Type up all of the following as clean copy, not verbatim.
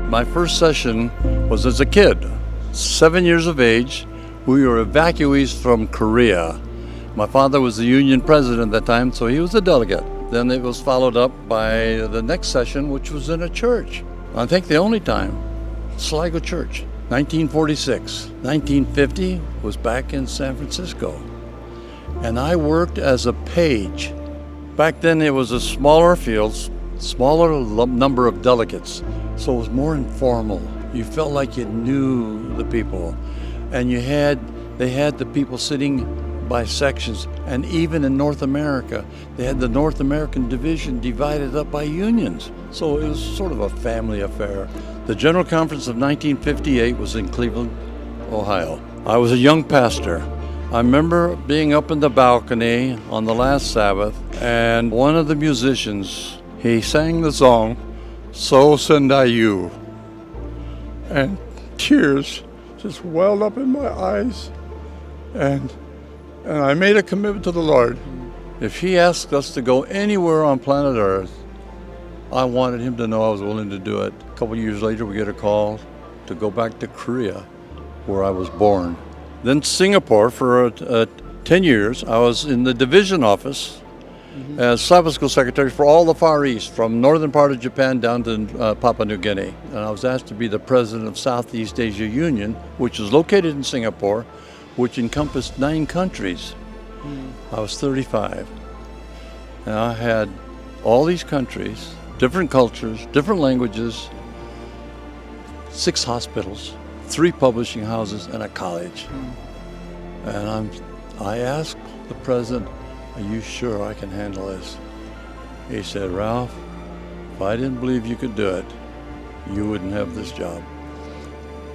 My first session was as a kid, 7 years of age. We were evacuees from Korea. My father was the union president at that time, so he was a delegate. Then it was followed up by the next session, which was in a church. I think the only time, Sligo Church, 1946. 1950 was back in San Francisco. And I worked as a page. Back then it was a smaller field, smaller number of delegates, so it was more informal. You felt like you knew the people. And they had the people sitting by sections, and even in North America, they had the North American division divided up by unions. So it was sort of a family affair. The General Conference of 1958 was in Cleveland, Ohio. I was a young pastor. I remember being up in the balcony on the last Sabbath, and one of the musicians, he sang the song, "So Send I You," and tears just welled up in my eyes, and I made a commitment to the Lord. If He asked us to go anywhere on planet Earth, I wanted Him to know I was willing to do it. A couple of years later, we get a call to go back to Korea, where I was born. Then Singapore for 10 years. I was in the division office as Sabbath School Secretary for all the Far East, from northern part of Japan down to Papua New Guinea. And I was asked to be the president of Southeast Asia Union, which is located in Singapore, which encompassed 9 countries. I was 35. And I had all these countries, different cultures, different languages, 6 hospitals, 3 publishing houses, and a college. And I asked the president, "Are you sure I can handle this?" He said, "Ralph, if I didn't believe you could do it, you wouldn't have this job."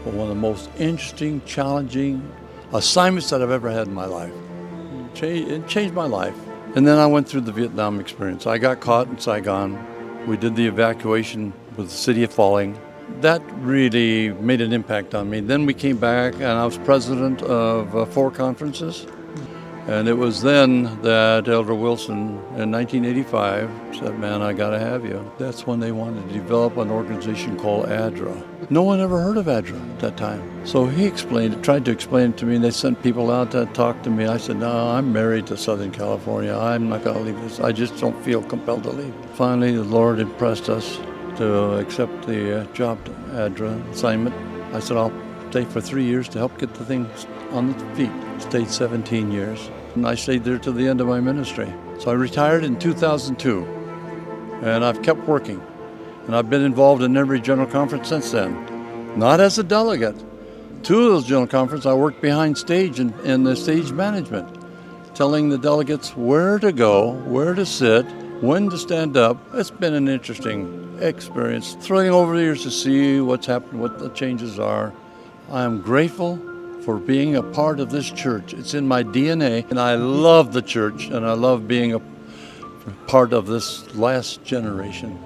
But one of the most interesting, challenging assignments that I've ever had in my life. It changed my life. And then I went through the Vietnam experience. I got caught in Saigon. We did the evacuation with the city falling. That really made an impact on me. Then we came back, and I was president of 4 conferences. And it was then that Elder Wilson in 1985 said, "Man, I gotta have you." That's when they wanted to develop an organization called ADRA. No one ever heard of ADRA at that time. So he tried to explain it to me, and they sent people out to talk to me. I said, "No, I'm married to Southern California. I'm not gonna leave this. I just don't feel compelled to leave." Finally, the Lord impressed us to accept the job ADRA assignment. I said, "I'll stay for 3 years to help get the thing on its feet." Stayed 17 years, and I stayed there till the end of my ministry. So I retired in 2002, and I've kept working, and I've been involved in every general conference since then. Not as a delegate. 2 of those general conferences I worked behind stage in the stage management, telling the delegates where to go, where to sit, when to stand up. It's been an interesting experience, thrilling over the years to see what's happened, what the changes are. I am grateful for being a part of this church. It's in my DNA, and I love the church, and I love being a part of this last generation.